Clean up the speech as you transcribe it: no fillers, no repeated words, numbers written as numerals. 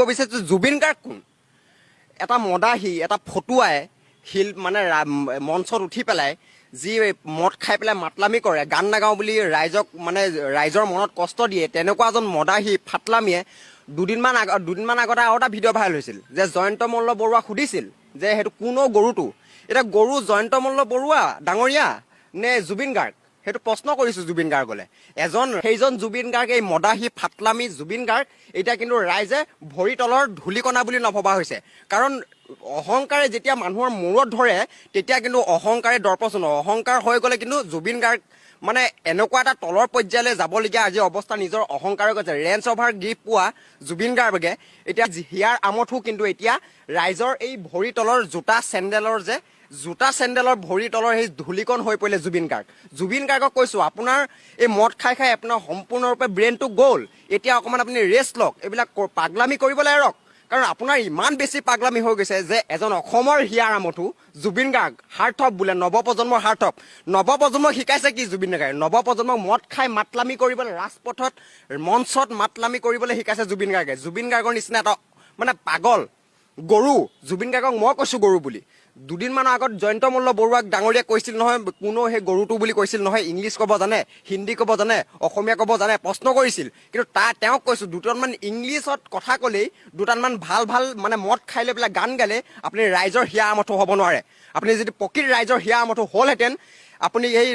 বিচাৰিছোঁ জুবিন গাৰ্গ কোন? এটা মদাহী, এটা ফটুৱাই শিল মানে মঞ্চত উঠি পেলাই যি মদ খাই পেলাই মাতলামি কৰে, গান নাগাওঁ বুলি ৰাইজক মানে ৰাইজৰ মনত কষ্ট দিয়ে, তেনেকুৱা এজন মদাহী ফাটলামিয়ে দুদিনমান আগতে আৰু এটা ভিডিঅ' ভাইৰেল হৈছিল যে জয়ন্ত মল্ল বৰুৱাক সুধিছিল যে সেইটো কোনো গৰুটো, এতিয়া গৰু জয়ন্ত মল্ল বৰুৱা ডাঙৰীয়া নে জুবিন গাৰ্গ, সেইটো প্ৰশ্ন কৰিছোঁ জুবিন গাৰ্গলৈ। সেইজন জুবিন গাৰ্গ, এই মদাহী ফাটলামি জুবিন গাৰ্গ এতিয়া কিন্তু ৰাইজে ভৰি তলৰ ধূলিকণা বুলি নভবা হৈছে। কাৰণ অহংকাৰে যেতিয়া মানুহৰ মূৰত ধৰে তেতিয়া কিন্তু অহংকাৰে দৰ্পচন, অহংকাৰ হৈ গ'লে কিন্তু জুবিন গাৰ্গ মানে এনেকুৱা এটা তলৰ পৰ্যায়লৈ যাবলগীয়া আজি অৱস্থা নিজৰ অহংকাৰে গৈছে। ৰেঞ্জ অভাৰ গিফ্ট পোৱা জুবিন গাৰ্গে এতিয়া হিয়াৰ আমঠু কিন্তু এতিয়া ৰাইজৰ এই ভৰি তলৰ জোতা চেণ্ডেলৰ ভৰি তলৰ সেই ধূলিকণ হৈ পৰিলে জুবিন গাৰ্গ। জুবিন গাৰ্গক কৈছোঁ আপোনাৰ এই মদ খাই আপোনাৰ সম্পূৰ্ণৰূপে ব্ৰেইনটো গ'ল, এতিয়া অকণমান আপুনি ৰেষ্ট লওক, এইবিলাক পাগলামি কৰিবলৈ এৰক। কাৰণ আপোনাৰ ইমান বেছি পাগলামি হৈ গৈছে যে এজন অসমৰ হিয়াৰ আমঠু জুবিন গাৰ্গ হাৰ্থপ বোলে, নৱপ্ৰজন্মৰ হাৰ্থপ। নৱপ্ৰজন্মক শিকাইছে কি জুবিন গাৰ্গে? নৱপ্ৰজন্মক মদ খাই মাতলামি কৰিবলৈ, ৰাজপথত মঞ্চত মাতলামি কৰিবলৈ শিকাইছে জুবিন গাৰ্গে। জুবিন গাৰ্গৰ নিচিনা এটা মানে পাগল গৰু, জুবিন গাৰ্গক মই কৈছোঁ গৰু বুলি। দুদিনমানৰ আগত জয়ন্ত মল্ল বৰুৱাক ডাঙৰীয়াক কৈছিল নহয় কোনো সেই গৰুটো বুলি কৈছিল নহয়, ইংলিছ ক'ব জানে, হিন্দী ক'ব জানে, অসমীয়া ক'ব জানে, প্ৰশ্ন কৰিছিল। কিন্তু তেওঁক কৈছোঁ দুটামান ইংলিছত কথা ক'লেই, দুটামান ভাল মানে মদ খাই লৈ পেলাই গান গালে আপুনি ৰাইজৰ হিয়া আমঠু হ'ব নোৱাৰে। আপুনি যদি প্ৰকৃত ৰাইজৰ হিয়া আমঠু হ'লহেঁতেন আপুনি এই